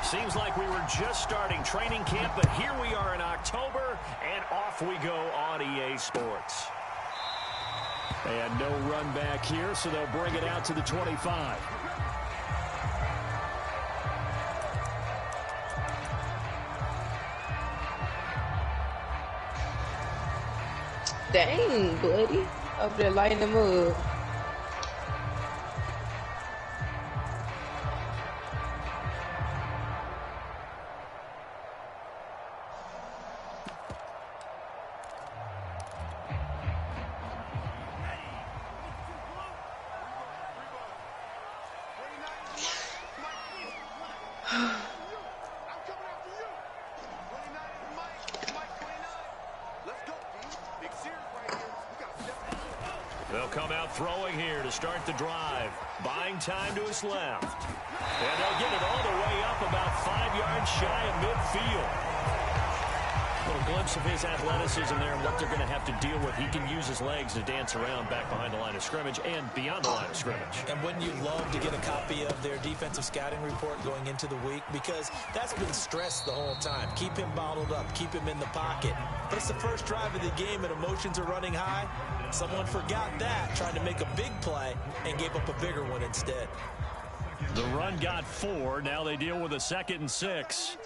Seems like we were just starting training camp, but here we are in October, and off we go on EA Sports. And no run back here, so they'll bring it out to the 25. Dang, buddy. Up there lighting them up. They'll come out throwing here to start the drive. Buying time to his left. And they'll get it all the way up about 5 yards shy of midfield. A little glimpse of his athleticism there and what they're going to have to deal with. He can use his legs to dance around back behind the line of scrimmage and beyond the line of scrimmage. And wouldn't you love to get a copy of their defensive scouting report going into the week? Because that's been stressed the whole time. Keep him bottled up. Keep him in the pocket. But it's the first drive of the game and emotions are running high. Someone forgot that, trying to make a big play and gave up a bigger one instead. The run got 4. Now they deal with a 2nd and 6.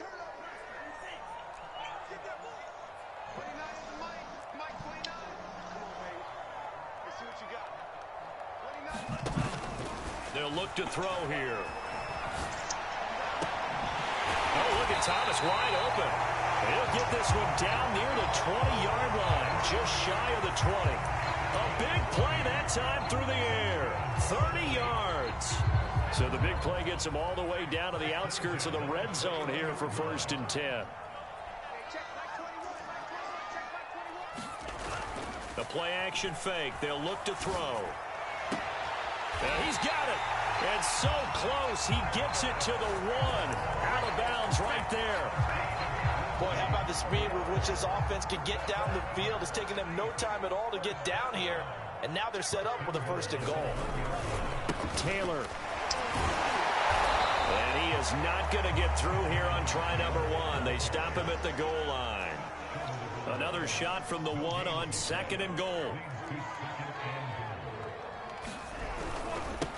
They'll look to throw here. Oh, look at Thomas wide open. He'll get this one down near the 20-yard line, just shy of the 20. A big play that time through the air. 30 yards. So the big play gets him all the way down to the outskirts of the red zone here for 1st and 10. The play action fake. They'll look to throw. And he's got it. And so close. He gets it to the 1. Out of bounds right there. Boy, how about the speed with which this offense can get down the field? It's taken them no time at all to get down here. And now they're set up with a 1st and goal. Taylor. And he is not going to get through here on try number 1. They stop him at the goal line. Another shot from the 1 on 2nd and goal.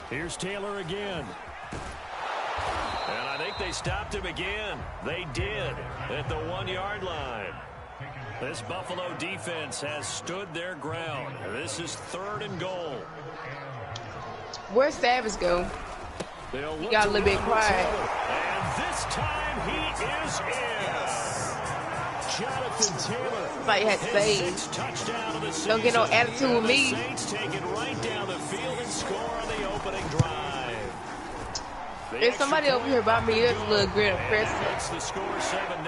Here's Taylor again. And I think they stopped him again. They did at the 1-yard line. This Buffalo defense has stood their ground. This is 3rd and goal. Where's Savage go? He got a little bit quiet. And this time he is in. Jonathan Taylor. Somebody had to save. Don't get no attitude with me. The Saints take it right down the field and score on the opening drive. There's somebody over here by me. That's a little great impressive. That's the score, 7-0.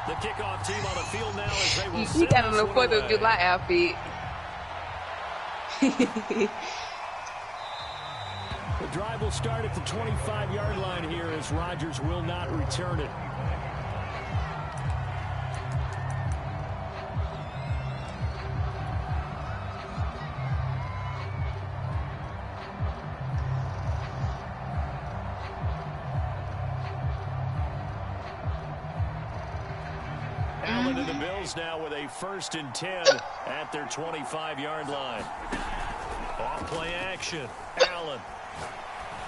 The kickoff team on the field now as they will He got on the 4th of July outfit. The drive will start at the 25-yard line here as Rodgers will not return it. Allen and the Bills now with a 1st and 10 at their 25-yard line. Off play action. Allen.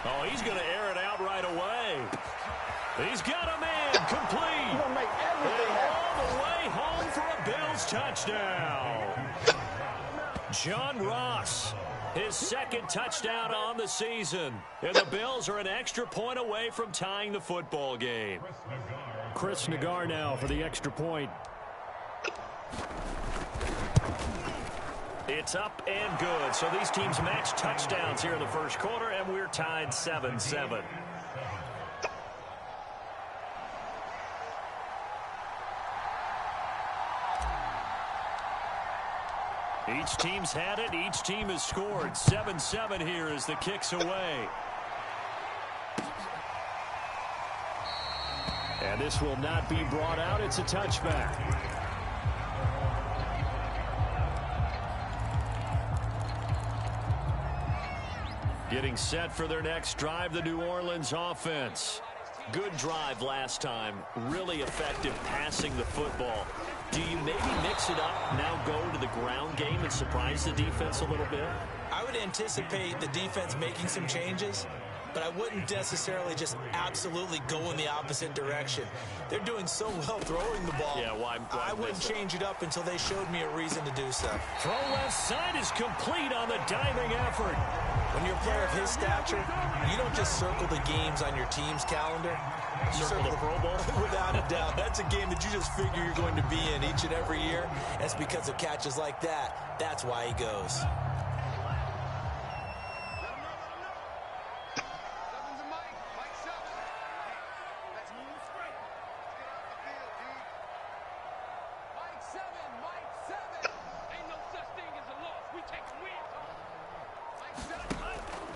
Oh, he's going to air it out right away. He's got a man complete. He's going to make everything happen. All the way home for a Bills touchdown. John Ross, his 2nd touchdown on the season. And the Bills are an extra point away from tying the football game. Chris Nagar now for the extra point. It's up and good. So these teams match touchdowns here in the 1st quarter, and we're tied 7-7. Each team's had it. Each team has scored. 7-7 here as the kick's away. And this will not be brought out. It's a touchback. Getting set for their next drive, the New Orleans offense. Good drive last time. Really effective passing the football. Do you maybe mix it up, now go to the ground game and surprise the defense a little bit? I would anticipate the defense making some changes, but I wouldn't necessarily just absolutely go in the opposite direction. They're doing so well throwing the ball. Yeah, why I wouldn't change it up until they showed me a reason to do so. Throw left side is complete on the diving effort. When you're a player of his stature, you don't just circle the games on your team's calendar. You circle the Pro Bowl. Without a doubt. That's a game that you just figure you're going to be in each and every year. That's because of catches like that. That's why he goes.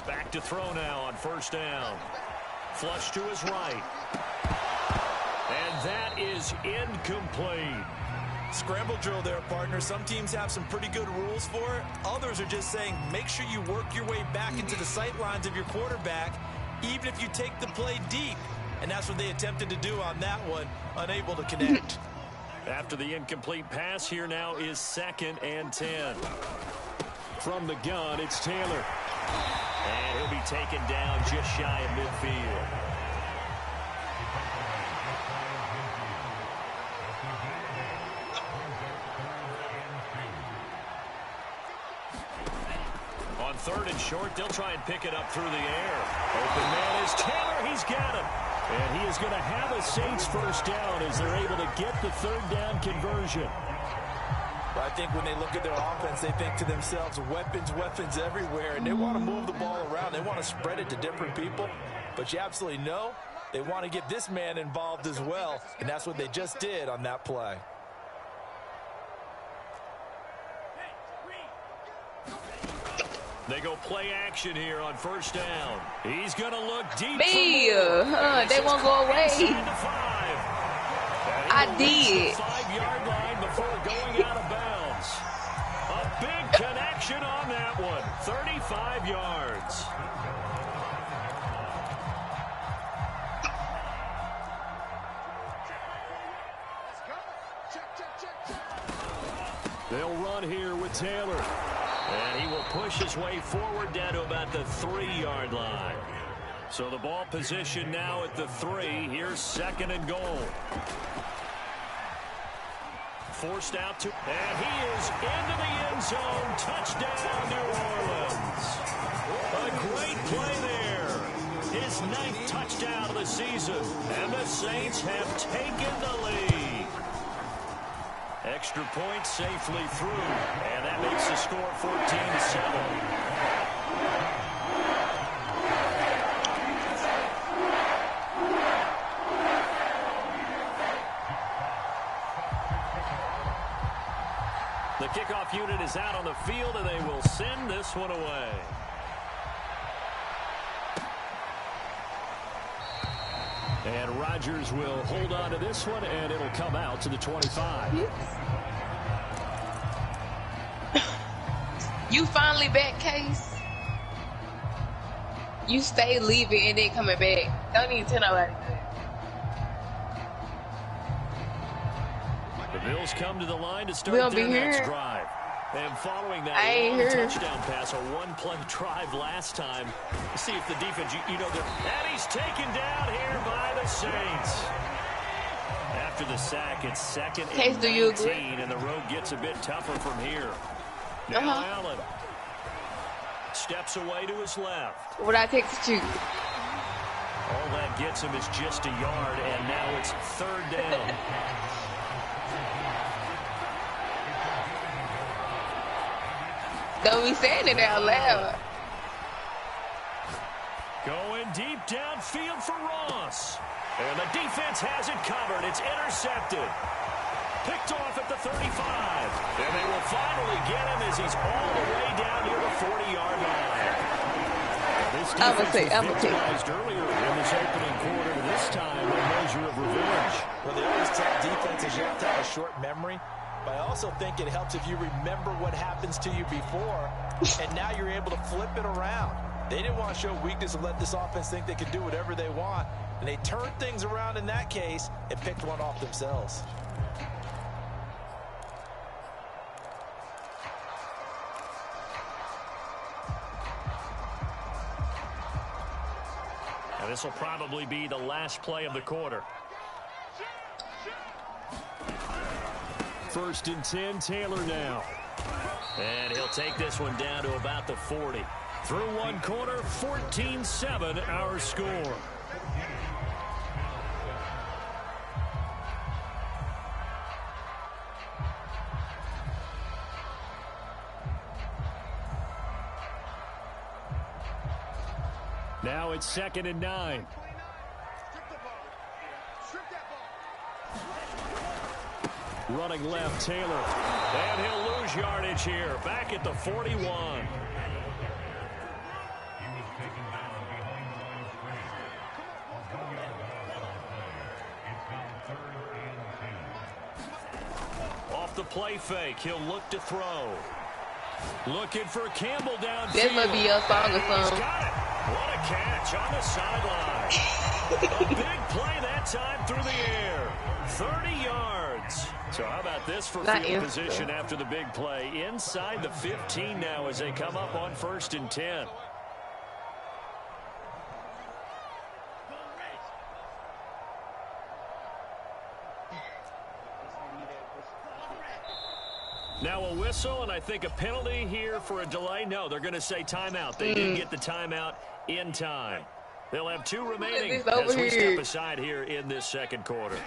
Back to throw now on first down. Flush to his right. And that is incomplete. Scramble drill there, partner. Some teams have some pretty good rules for it. Others are just saying, make sure you work your way back into the sight lines of your quarterback, even if you take the play deep. And that's what they attempted to do on that one, unable to connect. After the incomplete pass, here now is 2nd and 10. From the gun, it's Taylor. And he'll be taken down just shy of midfield. On 3rd and short, they'll try and pick it up through the air. Open man is Taylor. He's got him. And he is going to have a Saints first down as they're able to get the 3rd down conversion. I think when they look at their offense, they think to themselves, weapons, weapons everywhere, and they want to move the ball around. They want to spread it to different people, but you absolutely know they want to get this man involved as well, and that's what they just did on that play. They go play action here on first down. He's going to look deep. They won't go away. I did. 5-yard line before going out of bounds. A big connection on that one. 35 yards. They'll run here with Taylor. And he will push his way forward down to about the 3-yard line. So the ball position now at the 3. Here's 2nd and goal. Forced out to, and he is into the end zone. Touchdown, New Orleans. A great play there. His 9th touchdown of the season. And the Saints have taken the lead. Extra point safely through. And that makes the score 14-7. The kickoff unit is out on the field, and they will send this one away. And Rodgers will hold on to this one, and it'll come out to the 25. You finally back, Case? You stay leaving and then coming back. Don't even tell nobody that. The Bills come to the line to start their next drive. And following that touchdown pass, a one-play drive last time. See if the defense, you know, and he's taken down here by the Saints. After the sack, it's 2nd and 19, and the road gets a bit tougher from here. Now Allen steps away to his left. What I text you? All that gets him is just a yard, and now it's 3rd down. Don't be saying it out loud. Going deep downfield for Ross. And the defense has it covered. It's intercepted. Picked off at the 35. And they will finally get him as he's all the way down near the 40-yard line. This defense was victimized earlier in this opening quarter. This time, a measure of revenge. Well, they always tell defenses you have to have a short memory. But I also think it helps if you remember what happens to you before, and now you're able to flip it around. They didn't want to show weakness and let this offense think they could do whatever they want. And they turned things around in that case and picked one off themselves. Now this will probably be the last play of the quarter. 1st and 10, Taylor now. And he'll take this one down to about the 40. Through one quarter, 14-7 our score. Now it's 2nd and 9. Running left, Taylor. And he'll lose yardage here. Back at the 41. Off the play fake, he'll look to throw. Looking for Campbell downfield. This might be your song or something. He's got it. What a catch on the sideline. A big play that time through the air. 30 yards. So how about this for field position after the big play? Inside the 15 now as they come up on 1st and 10. Now a whistle, and I think a penalty here for a delay. No, they're going to say timeout. They didn't get the timeout in time. They'll have 2 remaining as we step aside here in this 2nd quarter.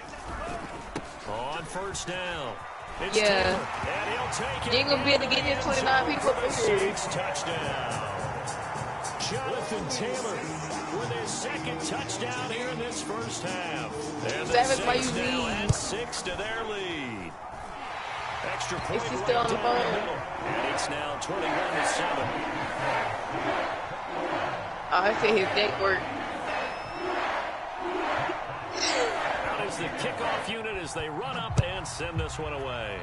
On 1st down. It's Taylor, and he'll take it. You ain't going to be able to get here 29 people over here. Touchdown. Jonathan Taylor with his 2nd touchdown here in this 1st half. And the Saints now add 6 to their lead. Extra point right still on the phone? And it's now 21-7. I see his neck work. Out is the kickoff unit as they run up and send this one away.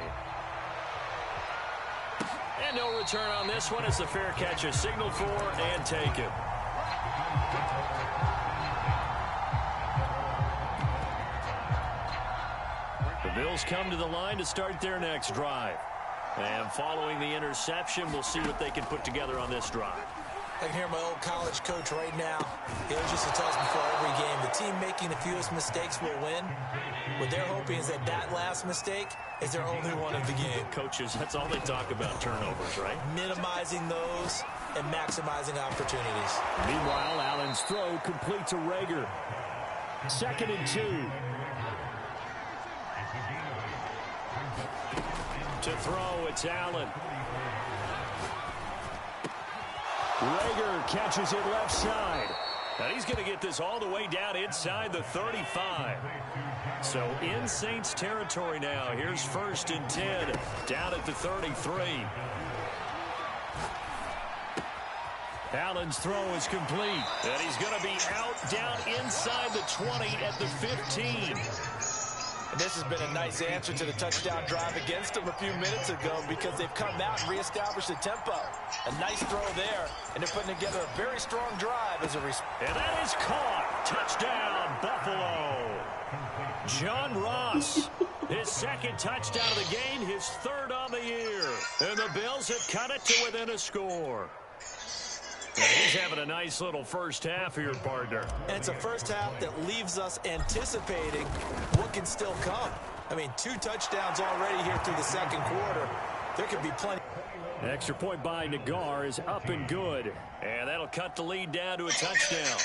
And no return on this one as the fair catch is signaled for and taken. The Bills come to the line to start their next drive. And following the interception, we'll see what they can put together on this drive. I can hear my old college coach right now. He always used to tell us before every game, the team making the fewest mistakes will win. What they're hoping is that that last mistake is their only one of the game. Coaches, that's all they talk about, turnovers, right? Minimizing those and maximizing opportunities. Meanwhile, Allen's throw complete to Rager. 2nd and 2. To throw, it's Allen. Rager catches it left side. And he's going to get this all the way down inside the 35. So in Saints territory now. Here's 1st and 10 down at the 33. Allen's throw is complete. And he's going to be out down inside the 20 at the 15. And this has been a nice answer to the touchdown drive against them a few minutes ago because they've come out and reestablished the tempo. A nice throw there, and they're putting together a very strong drive as a response. And that is caught. Touchdown, Buffalo. John Ross, his 2nd touchdown of the game, his 3rd on the year. And the Bills have cut it to within a score. And he's having a nice little 1st half here, partner. And it's a 1st half that leaves us anticipating what can still come. I mean, 2 touchdowns already here through the 2nd quarter. There could be plenty. Extra point by Nagar is up and good. And that'll cut the lead down to a touchdown.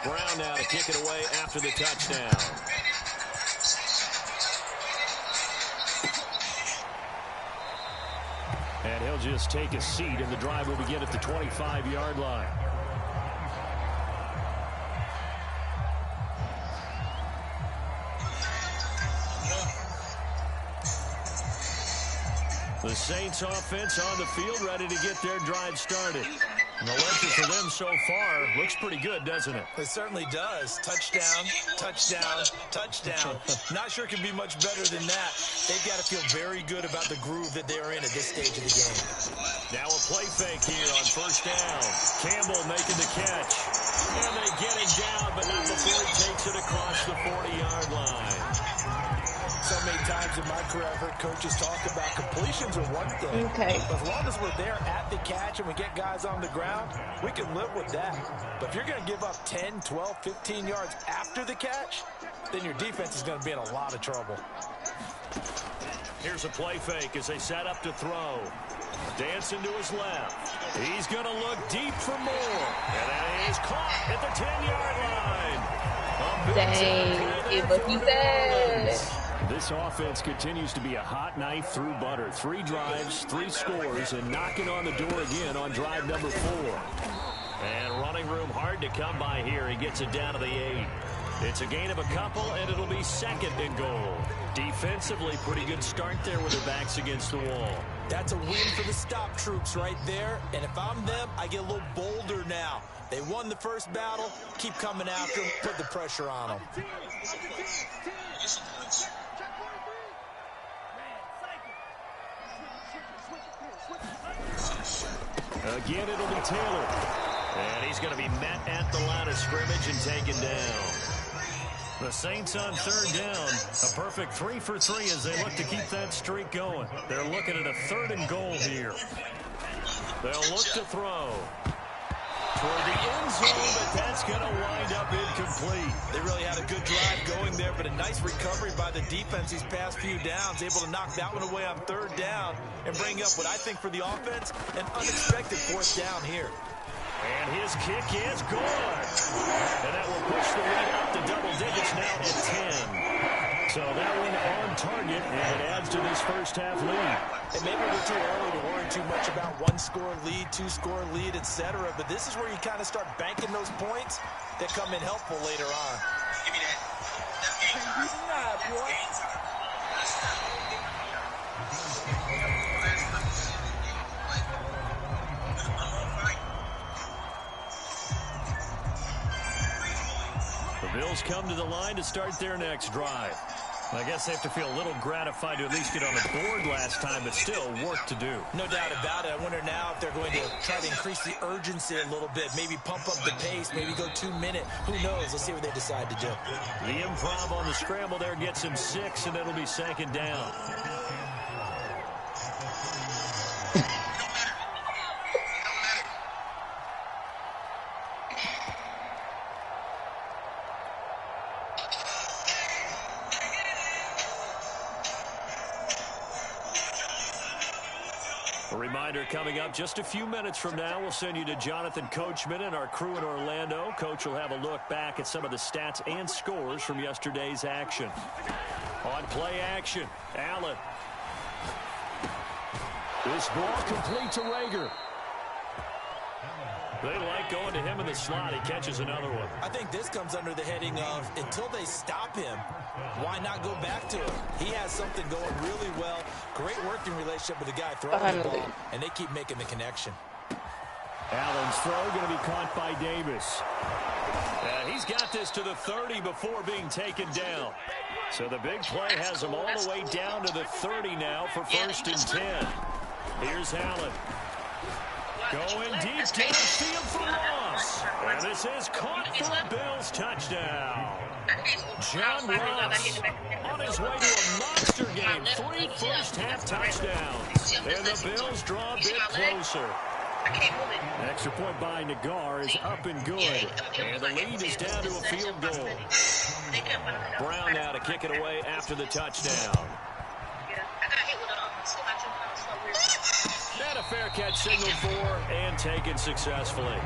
Brown now to kick it away after the touchdown. And he'll just take a seat, and the drive will begin at the 25-yard line. The Saints offense on the field ready to get their drive started. And the ledger for them so far looks pretty good, doesn't it? It certainly does. Touchdown, touchdown, touchdown. Not sure it can be much better than that. They've got to feel very good about the groove that they're in at this stage of the game. Now a play fake here on first down. Campbell making the catch. And they get him down, but not before he takes it across the 40-yard line. So many times in my career, I've heard coaches talk about completions are one thing. Okay. As long as we're there at the catch and we get guys on the ground, we can live with that. But if you're going to give up 10, 12, 15 yards after the catch, then your defense is going to be in a lot of trouble. Here's a play fake as they set up to throw. Dancing to his left. He's going to look deep for more. And that is caught at the 10-yard line. Dang, it what he said. This offense continues to be a hot knife through butter. 3 drives, 3 scores, and knocking on the door again on drive number 4. And running room hard to come by here. He gets it down to the 8. It's a gain of a couple, and it'll be 2nd and goal. Defensively, pretty good start there with their backs against the wall. That's a win for the stop troops right there. And if I'm them, I get a little bolder now. They won the first battle. Keep coming after them. Put the pressure on them. Again, it'll be Taylor. And he's going to be met at the line of scrimmage and taken down. The Saints on 3rd down. A perfect 3 for 3 as they look to keep that streak going. They're looking at a 3rd and goal here. They'll look to throw toward the end zone, but that's going to wind up incomplete. They really had a good drive going there, but a nice recovery by the defense these past few downs, able to knock that one away on 3rd down and bring up what I think for the offense, an unexpected 4th down here. And his kick is good. And that will push the lead up to double digits now at 10. So that one on target, and it adds to this first half lead. And maybe we're too early to worry too much about 1-score lead, 2-score lead, etc. But this is where you kind of start banking those points that come in helpful later on. Give me that. Boy. The Bills come to the line to start their next drive. I guess they have to feel a little gratified to at least get on the board last time, but still work to do. No doubt about it. I wonder now if they're going to try to increase the urgency a little bit, maybe pump up the pace, maybe go 2-minute. Who knows? Let's see what they decide to do. The improv on the scramble there gets him 6, and it'll be 2nd down. A reminder coming up just a few minutes from now, we'll send you to Jonathan Coachman and our crew in Orlando. Coach will have a look back at some of the stats and scores from yesterday's action. On play action, Allen. This ball complete to Reagor. They like going to him in the slot. He catches another one. I think this comes under the heading of until they stop him, why not go back to him? He has something going really well. Great working relationship with the guy throwing the ball, and they keep making the connection. Allen's throw going to be caught by Davis. He's got this to the 30 before being taken down. So the big play has him all the way down to the 30 now for 1st and 10. Here's Allen. Going deep downfield for Ross. And this is caught for a Bills touchdown. John Ross on his way to a monster game. 3 first-half touchdowns. And the Bills draw a bit closer. Extra point by Nagar is up and good. And the lead is down to a field goal. Brown now to kick it away after the touchdown. And a fair catch signaled for and taken successfully.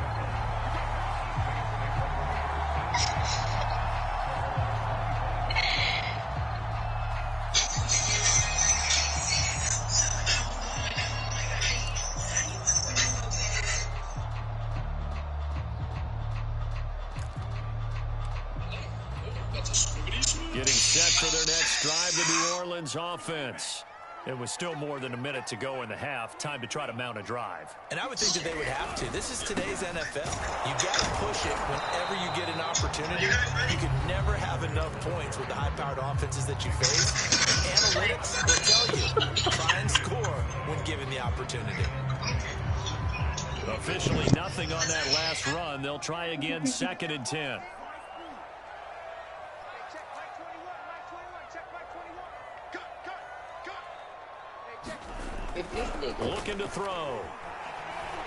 Getting set for their next drive, the New Orleans offense. It was still more than a minute to go in the half. Time to try to mount a drive. And I would think that they would have to. This is today's NFL. You got to push it whenever you get an opportunity. You can never have enough points with the high-powered offenses that you face. Analytics will tell you, try and score when given the opportunity. Officially nothing on that last run. They'll try again, 2nd and 10. Looking to throw.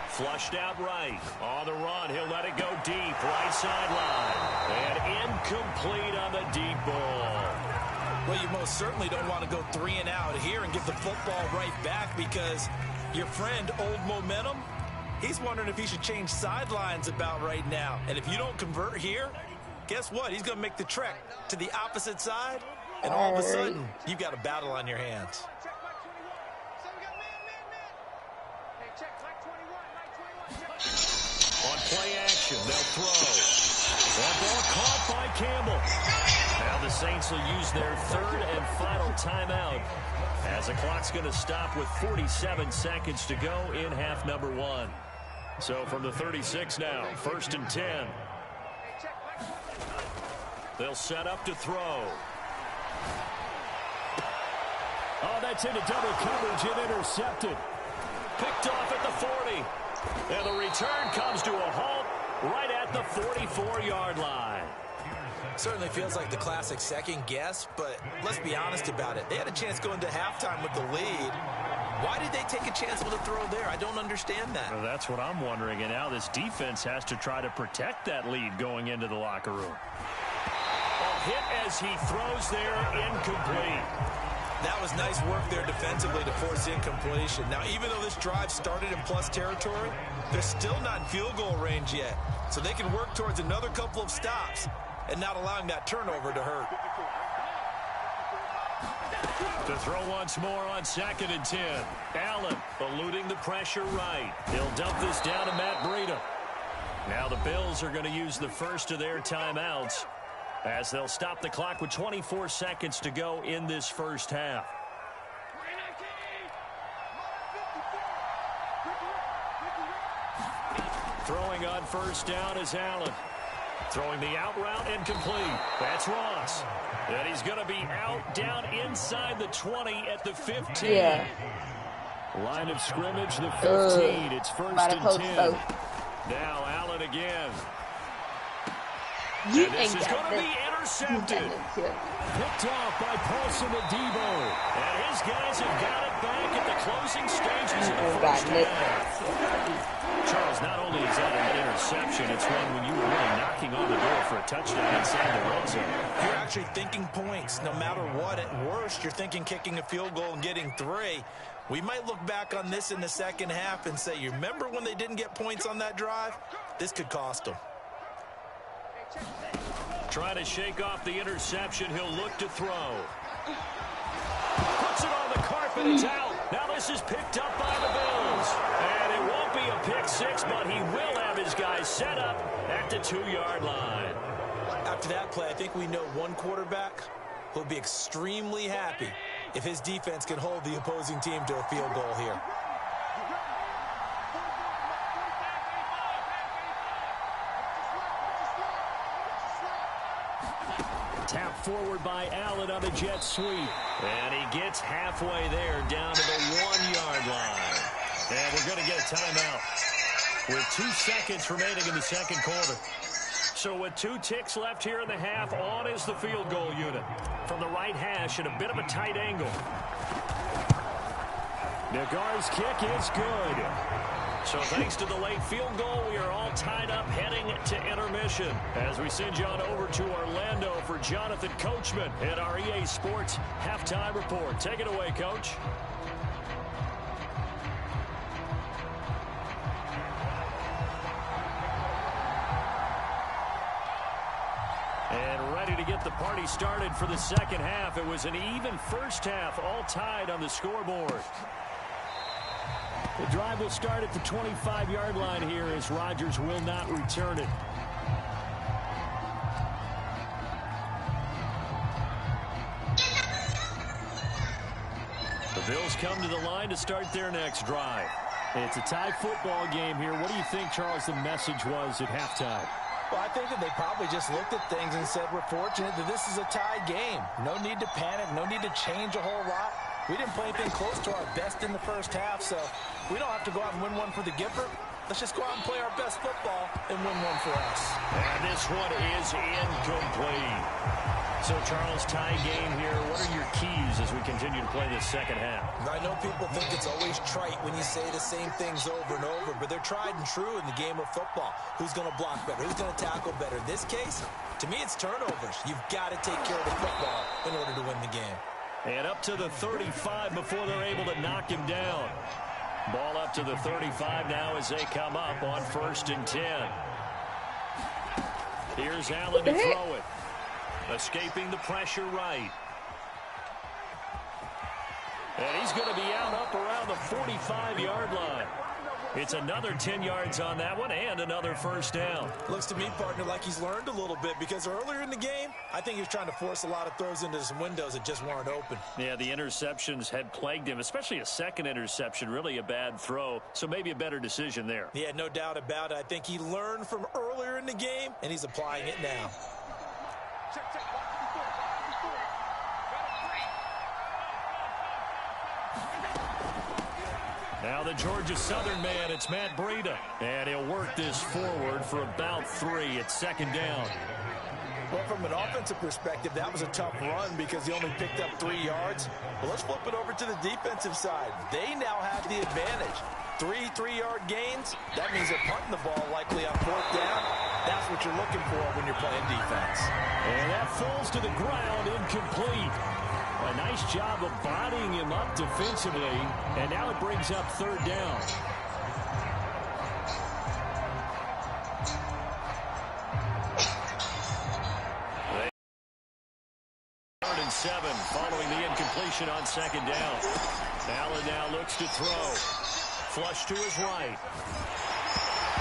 Flushed out right. On the run, he'll let it go deep. Right sideline. And incomplete on the deep ball. Well, you most certainly don't want to go 3 and out here and give the football right back, because your friend, Old Momentum, he's wondering if he should change sidelines about right now. And if you don't convert here, guess what? He's going to make the trek to the opposite side, and all of a sudden, you've got a battle on your hands. On play action, they'll throw. That ball caught by Campbell. Now the Saints will use their 3rd and final timeout, as the clock's going to stop with 47 seconds to go in half number 1. So from the 36 now, 1st and 10. They'll set up to throw. Oh, that's into double coverage and intercepted. Picked off at the 40. And the return comes to a halt right at the 44-yard line. Certainly feels like the classic second guess, but let's be honest about it. They had a chance going to halftime with the lead. Why did they take a chance with a throw there? I don't understand that. Well, that's what I'm wondering. And now this defense has to try to protect that lead going into the locker room. A hit as he throws there, incomplete. That was nice work there defensively to force incompletion. Now, even though this drive started in plus territory, they're still not in field goal range yet. So they can work towards another couple of stops and not allowing that turnover to hurt. To throw once more on 2nd and 10. Allen eluding the pressure right. He'll dump this down to Matt Breida. Now the Bills are going to use the first of their timeouts, as they'll stop the clock with 24 seconds to go in this first half. Throwing on 1st down is Allen. Throwing the out route, incomplete. That's Ross. And he's going to be out down inside the 20 at the 15. Yeah. Line of scrimmage, the 15. It's 1st and 10. Now Allen again. You and this is going to be intercepted. Picked off by Paulson Adebo. And his guys have got it back at the closing stages of the first half. Charles, not only is that an interception, it's one when you were really knocking on the door for a touchdown inside the red zone. You're actually thinking points. No matter what, at worst, you're thinking kicking a field goal and getting 3. We might look back on this in the second half and say, you remember when they didn't get points on that drive? This could cost them. Trying to shake off the interception. He'll look to throw. Puts it on the carpet. It's out. Now this is picked up by the Bills. And it won't be a pick 6, but he will have his guys set up at the 2-yard line. After that play, I think we know one quarterback who'll be extremely happy if his defense can hold the opposing team to a field goal here. Tap forward by Allen on the jet sweep. And he gets halfway there down to the 1-yard line. And we're going to get a timeout with 2 seconds remaining in the second quarter. So with 2 ticks left here in the half, on is the field goal unit. From the right hash at a bit of a tight angle. Nagar's kick is good. So thanks to the late field goal, we are all tied up heading to intermission as we send you on over to Orlando for Jonathan Coachman at our EA Sports Halftime Report. Take it away, Coach. And ready to get the party started for the second half. It was an even first half, all tied on the scoreboard. The drive will start at the 25-yard line here as Rodgers will not return it. The Bills come to the line to start their next drive. It's a tie football game here. What do you think, Charles, the message was at halftime? Well, I think that they probably just looked at things and said, we're fortunate that this is a tie game. No need to panic. No need to change a whole lot. We didn't play anything close to our best in the first half, so we don't have to go out and win one for the Gipper. Let's just go out and play our best football and win one for us. And this one is incomplete. So, Charles, tie game here. What are your keys as we continue to play this second half? I know people think it's always trite when you say the same things over and over, but they're tried and true in the game of football. Who's going to block better? Who's going to tackle better? In this case, to me, it's turnovers. You've got to take care of the football in order to win the game. And up to the 35 before they're able to knock him down. Ball up to the 35 now as they come up on 1st and 10. Here's Allen to throw it. Escaping the pressure right. And he's going to be out up around the 45-yard line. It's another 10 yards on that one and another first down. Looks to me, partner, like he's learned a little bit because earlier in the game, I think he was trying to force a lot of throws into some windows that just weren't open. Yeah, the interceptions had plagued him, especially a second interception, really a bad throw. So maybe a better decision there. Yeah, no doubt about it. I think he learned from earlier in the game, and he's applying it now. Now the Georgia Southern man, it's Matt Breida. And he'll work this forward for about 3. It's 2nd down. Well, from an offensive perspective, that was a tough run because he only picked up 3 yards. But let's flip it over to the defensive side. They now have the advantage. 3 3-yard gains. That means they're punting the ball likely on 4th down. That's what you're looking for when you're playing defense. And that falls to the ground, incomplete. A nice job of bodying him up defensively, and now it brings up 3rd down. Third and 7 following the incompletion on 2nd down. Allen now looks to throw. Flush to his right.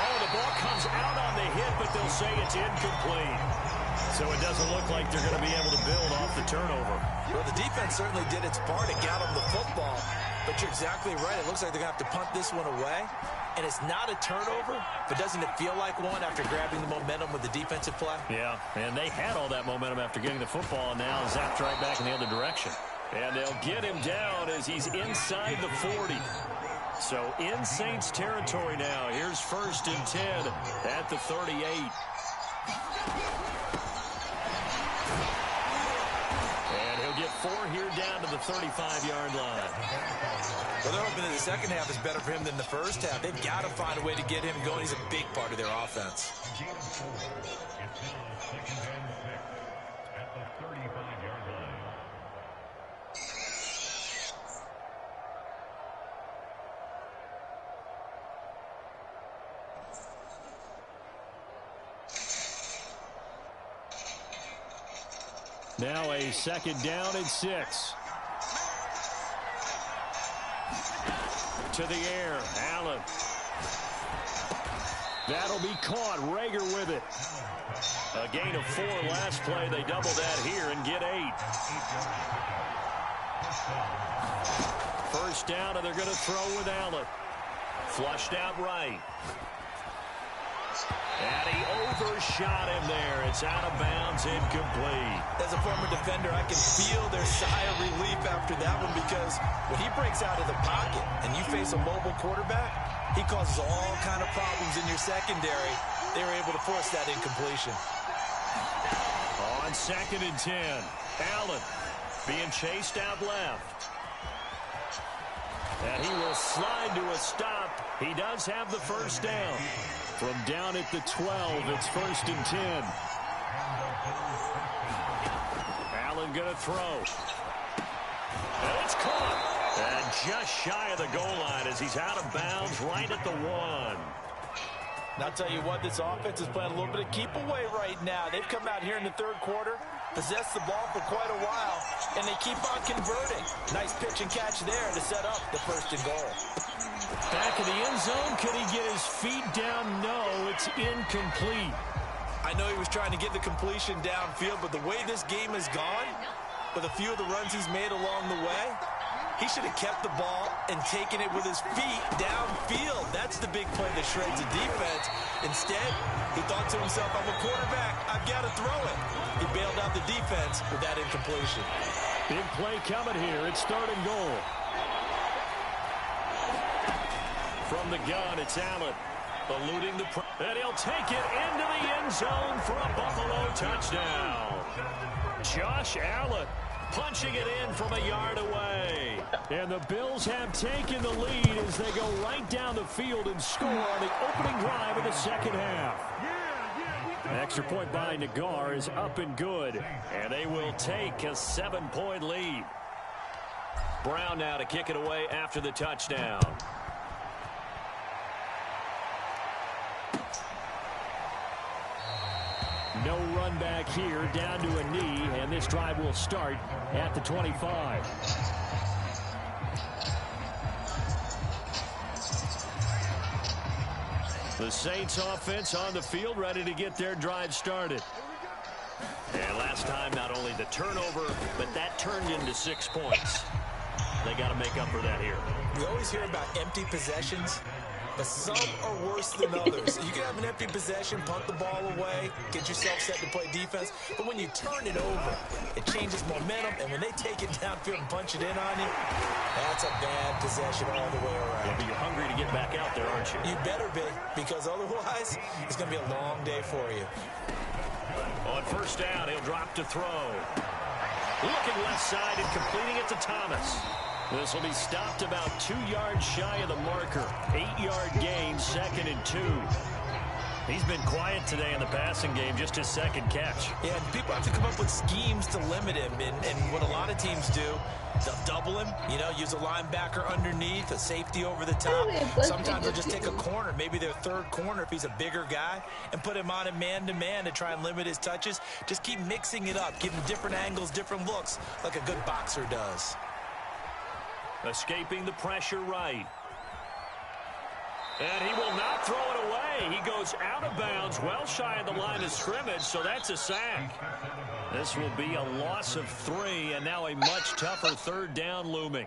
Oh, the ball comes out on the hit, but they'll say it's incomplete. So it doesn't look like they're going to be able to build off the turnover. Well, the defense certainly did its part. It got them the football. But you're exactly right. It looks like they're going to have to punt this one away. And it's not a turnover, but doesn't it feel like one after grabbing the momentum with the defensive play? Yeah, and they had all that momentum after getting the football, and now zapped right back in the other direction. And they'll get him down as he's inside the 40. So in Saints territory now. Here's 1st and 10 at the 38. And he'll get 4 here down to the 35-yard line. Well, they're hoping that the second half is better for him than the first half. They've got to find a way to get him going. He's a big part of their offense. Now a 2nd down and 6. To the air, Allen. That'll be caught. Rager with it. A gain of 4 last play. They double that here and get 8. First down, and they're going to throw with Allen. Flushed out right. And he overshot him there. It's out of bounds, incomplete. As a former defender, I can feel their sigh of relief after that one because when he breaks out of the pocket and you face a mobile quarterback, he causes all kind of problems in your secondary. They were able to force that incompletion. On 2nd and 10, Allen being chased out left. And he will slide to a stop. He does have the first down. From down at the 12, it's 1st and 10. Allen going to throw. And it's caught. And just shy of the goal line as he's out of bounds right at the 1. And I'll tell you what, this offense is playing a little bit of keep away right now. They've come out here in the 3rd quarter, possessed the ball for quite a while, and they keep on converting. Nice pitch and catch there to set up the 1st and goal. Back in the end zone, can he get his feet down? No, it's incomplete. I know he was trying to get the completion downfield, but the way this game has gone, with a few of the runs he's made along the way, He should have kept the ball and taken it with his feet downfield. That's the big play that shreds the defense. Instead, he thought to himself, I'm a quarterback. I've got to throw it. He bailed out the defense with that incompletion. Big play coming here. It's 3rd and goal. From the gun, it's Allen. Eluding the and he'll take it into the end zone for a Buffalo touchdown. Josh Allen punching it in from a yard away. And the Bills have taken the lead as they go right down the field and score on the opening drive of the second half. Extra point by Nagar is up and good. And they will take a 7-point lead. Brown now to kick it away after the touchdown. No run back here, down to a knee, and this drive will start at the 25. The Saints offense on the field, ready to get their drive started. And last time, not only the turnover, but that turned into 6 points. They got to make up for that here. We always hear about empty possessions, but some are worse than others. You can have an empty possession, punt the ball away, get yourself set to play defense. But when you turn it over, it changes momentum. And when they take it downfield and punch it in on you, that's a bad possession all the way around. Yeah, but you're hungry to get back out there, aren't you? You better be, because otherwise, it's going to be a long day for you. On first down, he'll drop to throw. Looking left side and completing it to Thomas. This will be stopped about 2 yards shy of the marker. 8-yard gain, 2nd and 2. He's been quiet today in the passing game, just his second catch. Yeah, and people have to come up with schemes to limit him. And what a lot of teams do, they'll double him, use a linebacker underneath, a safety over the top. Sometimes they'll just take a corner, maybe their 3rd corner if he's a bigger guy, and put him on a man-to-man to try and limit his touches. Just keep mixing it up, give him different angles, different looks, like a good boxer does. Escaping the pressure right. And he will not throw it away. He goes out of bounds, well shy of the line of scrimmage, so that's a sack. This will be a loss of 3, and now a much tougher 3rd down looming.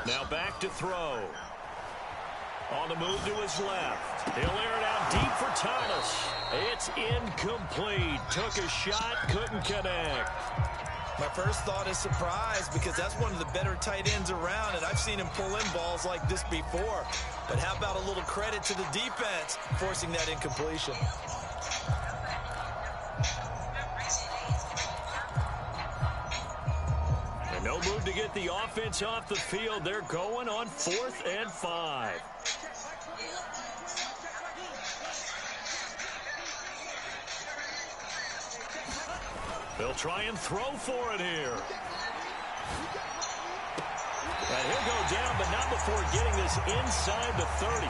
Now back to throw. On the move to his left. He'll air it out deep for Thomas. It's incomplete. Took a shot, couldn't connect. My first thought is surprise, because that's one of the better tight ends around, and I've seen him pull in balls like this before. But how about a little credit to the defense forcing that incompletion? And no move to get the offense off the field. They're going on 4th and 5. They'll try and throw for it here. And he'll go down, but not before getting this inside the 30.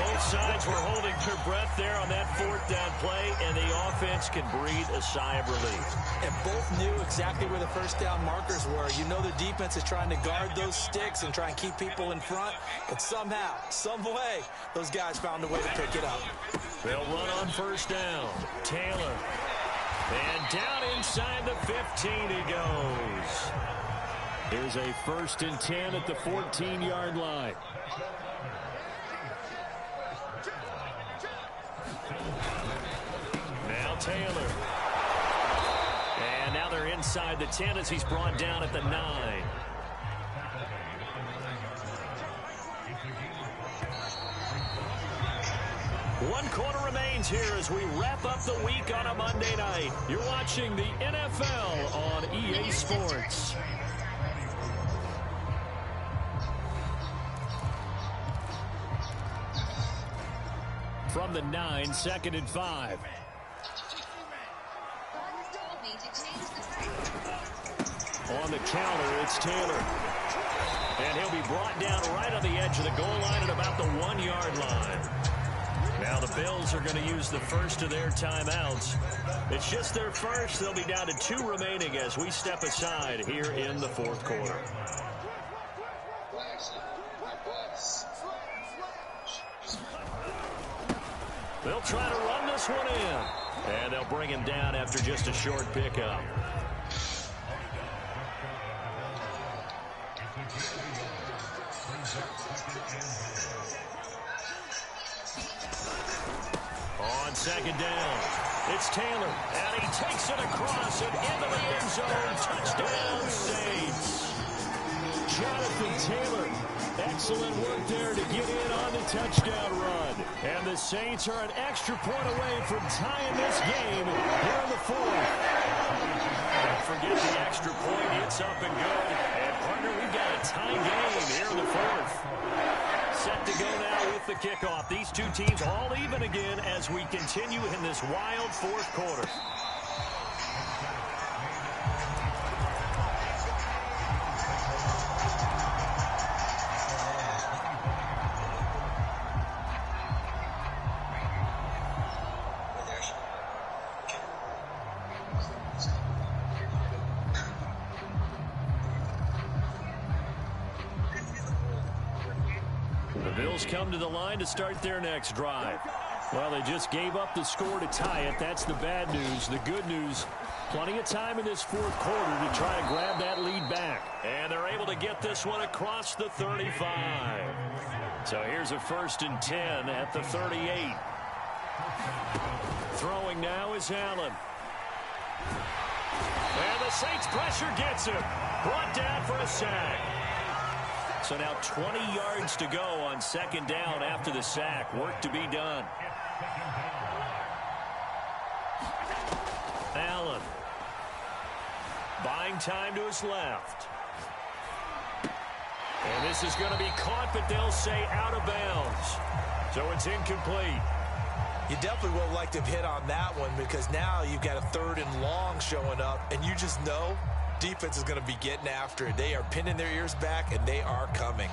Both sides were holding their breath there on that 4th down play, and the offense can breathe a sigh of relief. And both knew exactly where the first down markers were. The defense is trying to guard those sticks and try and keep people in front, but somehow, some way, those guys found a way to pick it up. They'll run on first down. Taylor. And down inside the 15 he goes. Here's a 1st and 10 at the 14-yard line. Now Taylor. And now they're inside the 10 as he's brought down at the 9. One quarter remains here as we wrap up the week on a Monday night. You're watching the NFL on EA Sports. From the 9, 2nd and 5. On the counter, it's Taylor. And he'll be brought down right on the edge of the goal line at about the 1-yard line. Now the Bills are going to use the first of their timeouts. It's just their first. They'll be down to 2 remaining as we step aside here in the fourth quarter. They'll try to run this one in. And they'll bring him down after just a short pickup. On second down, it's Taylor, and he takes it across and into the end zone. Touchdown, Saints. Jonathan Taylor, excellent work there to get in on the touchdown run. And the Saints are an extra point away from tying this game here in the fourth. Don't forget the extra point. It's up and good. And, partner, we've got a tie game here in the fourth. Set to go now with the kickoff. These two teams all even again as we continue in this wild fourth quarter. Come to the line to start their next drive. Well, they just gave up the score to tie it. That's the bad news. The good news, plenty of time in this fourth quarter to try to grab that lead back. And they're able to get this one across the 35. So here's a 1st and 10 at the 38. Throwing now is Allen. And the Saints pressure gets him. Brought down for a sack. So now 20 yards to go on second down after the sack. Work to be done. Allen. Buying time to his left. And this is going to be caught, but they'll say out of bounds. So it's incomplete. You definitely would have liked to have hit on that one because now you've got a 3rd and long showing up, and you just know defense is going to be getting after it. They are pinning their ears back, and they are coming.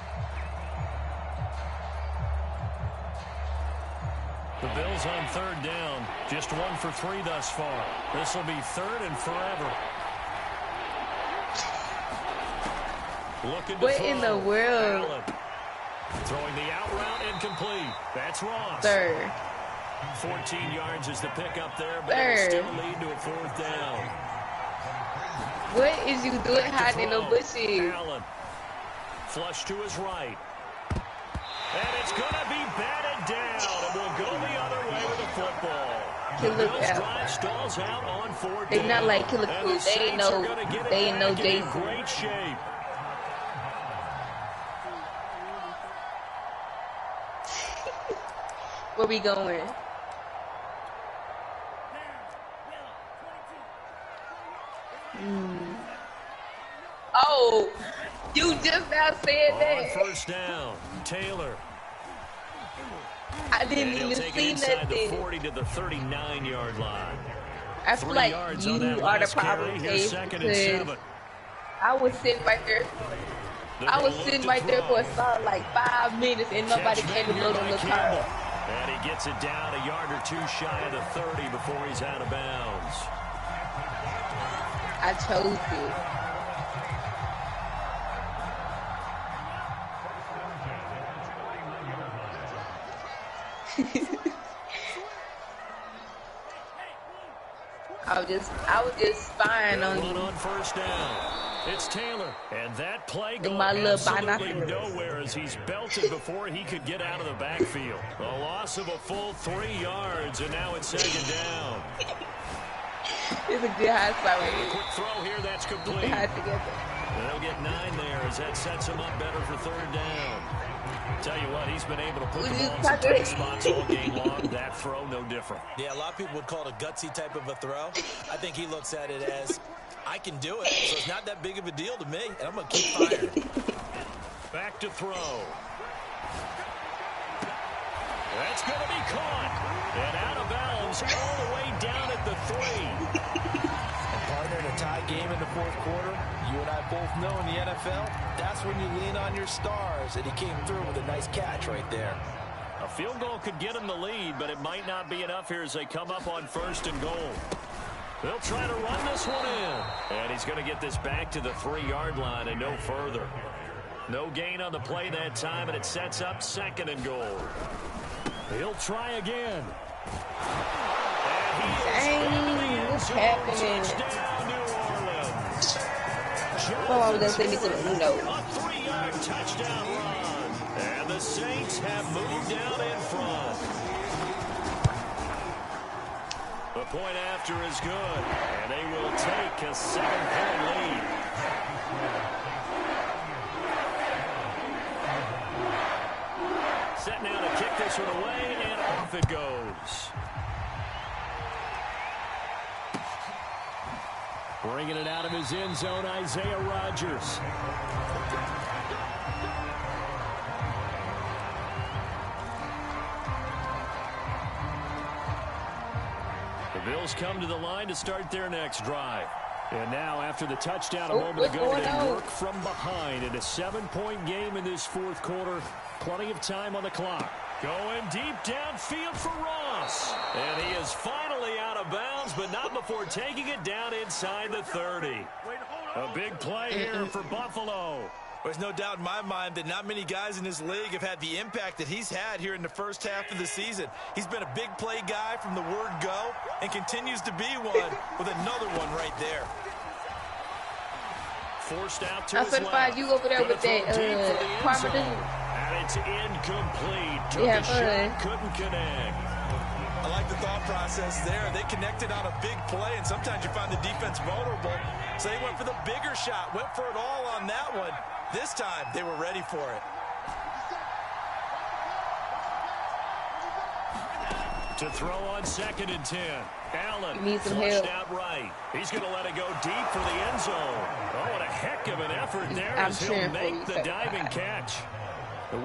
The Bills on 3rd down. Just 1 for 3 thus far. This will be 3rd and forever. Looking to what throw. In the world? Allen. Throwing the out route incomplete. That's Ross. 3rd. 14 yards is the pickup there, but it'll still lead to a 4th down. What is you doing hiding in the bushes? Allen. Flush to his right. And it's going to be batted down. And we'll go the other way with the football. Killer stalls out on 4th They down. not like Killer Cruz. They ain't no Jason. Great shape. Where we going? Oh, you just now said that. On 1st down, Taylor. I didn't even see inside nothing. The 40 to the 39-yard line. I feel like you are the problem case because I was sitting right there. I was sitting right there for a solid like 5 minutes and nobody came to blow the call. And he gets it down a yard or 2 shy of the 30 before he's out of bounds. I chose it. I was just spying on you. On 1st down. It's Taylor, and that play goes absolutely nowhere as he's belted before he could get out of the backfield. A loss of a full 3 yards, and now it's 2nd down. It's a good high spot right here. Quick throw here, that's complete. And they'll get 9 there as that sets him up better for 3rd down. Tell you what, he's been able to put the ball in some tight spots all game long. That throw, no different. Yeah, a lot of people would call it a gutsy type of a throw. I think he looks at it as, I can do it, so it's not that big of a deal to me, and I'm going to keep firing. Back to throw. That's going to be caught. And out of bounds all the way down at the 3. And partner, in a tie game in the fourth quarter, you and I both know in the NFL, that's when you lean on your stars, and he came through with a nice catch right there. A field goal could get them the lead, but it might not be enough here as they come up on 1st and goal. They'll try to run this one in. And he's going to get this back to the 3-yard line and no further. No gain on the play that time, and it sets up 2nd and goal. He'll try again. Dang, what's happening? Oh, that's going to be something, no. A 3-yard touchdown run. And the Saints have moved down in front. The point after is good, and they will take a 7-point lead. Set now to kick this one away, and off it goes. Bringing it out of his end zone, Isaiah Rodgers. The Bills come to the line to start their next drive. And now, after the touchdown a moment ago, they work from behind in a 7-point game in this 4th quarter. Plenty of time on the clock. Going deep downfield for Ross. And he is finally out of bounds, but not before taking it down inside the 30. A big play here for Buffalo. There's no doubt in my mind that not many guys in this league have had the impact that he's had here in the first half of the season. He's been a big play guy from the word go and continues to be one with another one right there. Forced out to his left. I find you over there with that Parma dude. And it's incomplete. Took a shot, couldn't connect. I like the thought process there. They connected on a big play, and sometimes you find the defense vulnerable. So they went for the bigger shot, went for it all on that one. This time, they were ready for it. To throw on 2nd and 10. Allen needs some flushed help. out right. He's going to let it go deep for the end zone. Oh, what a heck of an effort there as he'll make the diving catch.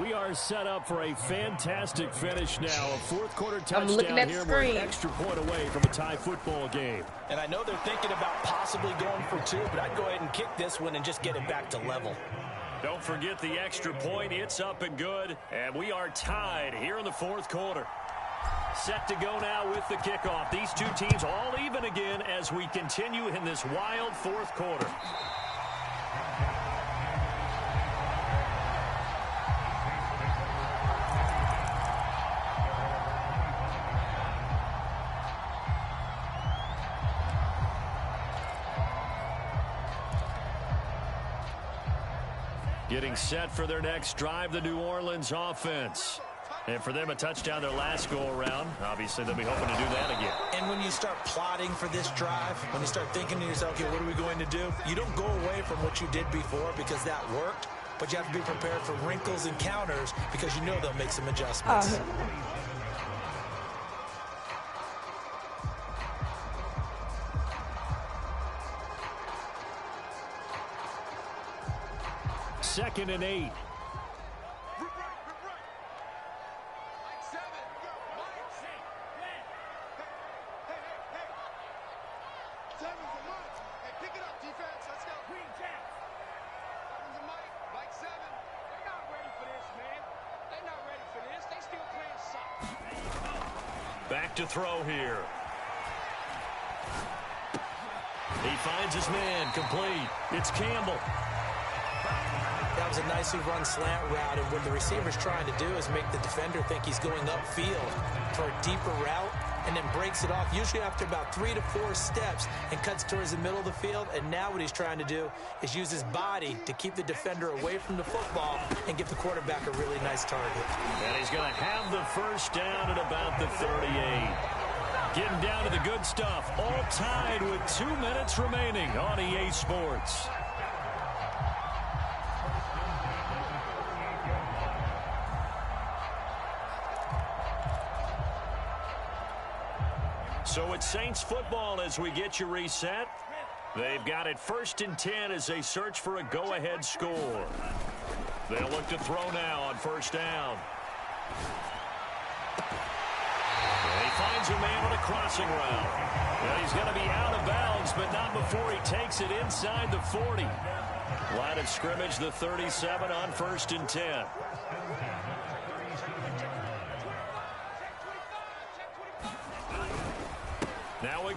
We are set up for a fantastic finish now. A 4th quarter touchdown here. We're an extra point away from a tie football game. And I know they're thinking about possibly going for 2, but I'd go ahead and kick this one and just get it back to level. Don't forget the extra point. It's up and good. And we are tied here in the 4th quarter. Set to go now with the kickoff. These two teams all even again as we continue in this wild 4th quarter. Getting set for their next drive, the New Orleans offense. And for them, a touchdown their last go-around. Obviously, they'll be hoping to do that again. And when you start plotting for this drive, when you start thinking to yourself, okay, what are we going to do? You don't go away from what you did before because that worked, but you have to be prepared for wrinkles and counters because you know they'll make some adjustments. Second and 8. Back to throw here. He finds his man, complete. It's Campbell. That was a nicely run slant route, and what the receiver's trying to do is make the defender think he's going upfield for a deeper route, and then breaks it off, usually after about 3 to 4 steps, and cuts towards the middle of the field. And now what he's trying to do is use his body to keep the defender away from the football and give the quarterback a really nice target. And he's going to have the first down at about the 38. Getting down to the good stuff, all tied with 2 minutes remaining on EA Sports. So it's Saints football as we get you reset. They've got it 1st and 10 as they search for a go-ahead score. They'll look to throw now on 1st down. And he finds a man on a crossing route. And he's going to be out of bounds, but not before he takes it inside the 40. Line of scrimmage, the 37 on 1st and 10.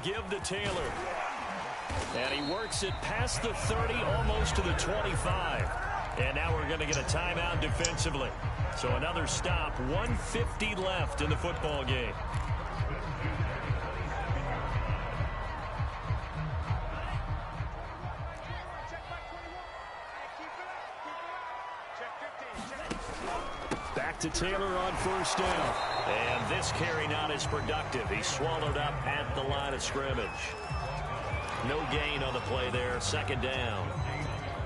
give to Taylor. And he works it past the 30, almost to the 25. And now we're going to get a timeout defensively. So another stop, 1:50 left in the football game. Back to Taylor on first down. And this carry not as productive. He swallowed up at the line of scrimmage. No gain on the play there. Second down.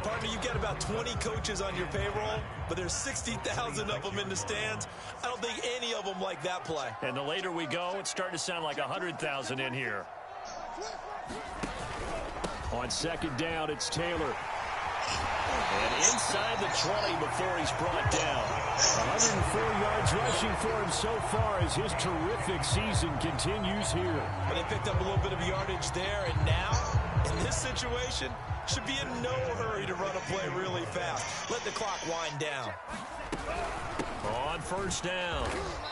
Partner, you've got about 20 coaches on your payroll, but there's 60,000 of them in the stands. I don't think any of them like that play. And the later we go, it's starting to sound like 100,000 in here. On second down, it's Taylor. And inside the 20 before he's brought down. 104 yards rushing for him so far as his terrific season continues here. But they picked up a little bit of yardage there, and now, in this situation, should be in no hurry to run a play really fast. Let the clock wind down. On first down,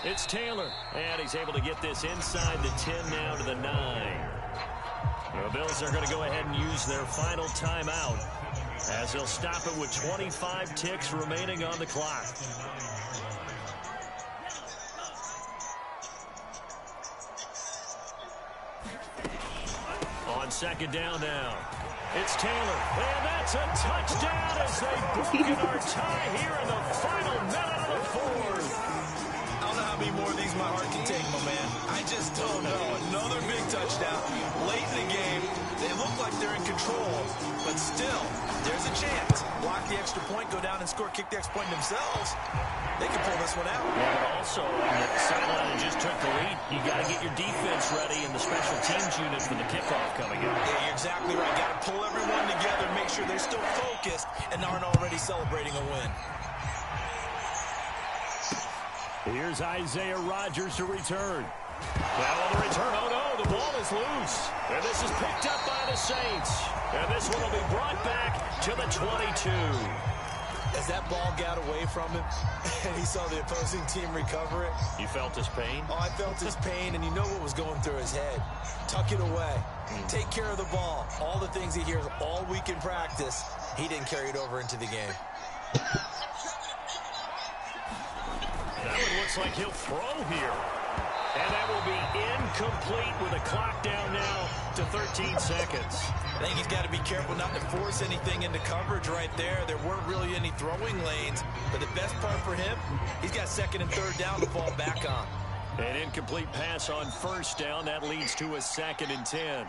it's Taylor. And he's able to get this inside the 10 now to the 9. The Bills are going to go ahead and use their final timeout, as they'll stop it with 25 ticks remaining on the clock. On second down now, it's Taylor. And that's a touchdown as they broken our tie here in the final minute of the fourth. I don't know how many more of these my heart can take, my man. I just don't know. Another big touchdown late in the game. They look like they're in control, but still, there's a chance. Block the extra point, go down and score, kick the extra point themselves. They can pull this one out. Yeah, but also, the sideline just took the lead. You got to get your defense ready in the special teams unit for the kickoff coming up. Yeah, you're exactly right. Got to pull everyone together, make sure they're still focused and aren't already celebrating a win. Here's Isaiah Rodgers to return. Now on the return, oh no, the ball is loose. And this is picked up by the Saints. And this one will be brought back to the 22. As that ball got away from him, and he saw the opposing team recover it. You felt his pain? Oh, I felt his pain, and you know what was going through his head. Tuck it away. Take care of the ball. All the things he hears all week in practice, he didn't carry it over into the game. That one looks like he'll throw here. And that will be incomplete with a clock down now to 13 seconds. I think he's got to be careful not to force anything into coverage right there. There weren't really any throwing lanes. But the best part for him, he's got second and third down to fall back on. An incomplete pass on first down. That leads to a second and 10.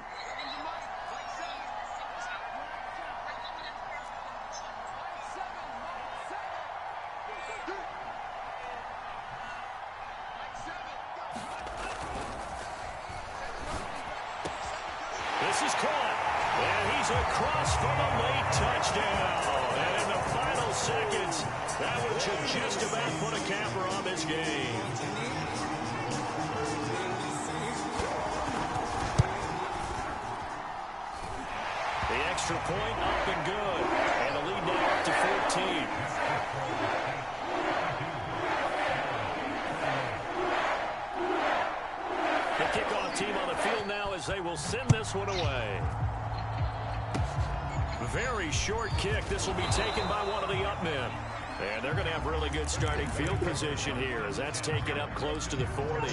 This is caught, and he's across from a late touchdown. And in the final seconds, that one should just about put a capper on this game. The extra point up and good, and the lead now up to 14. The kickoff team on the field now as they will send this one away. Very short kick. This will be taken by one of the up men. And they're going to have really good starting field position here as that's taken up close to the 40.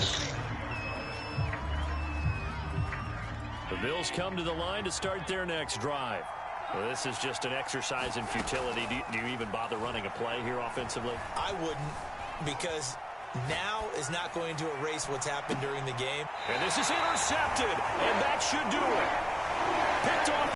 The Bills come to the line to start their next drive. Well, this is just an exercise in futility. Do you even bother running a play here offensively? I wouldn't, because now is not going to erase what's happened during the game. And this is intercepted, and that should do it.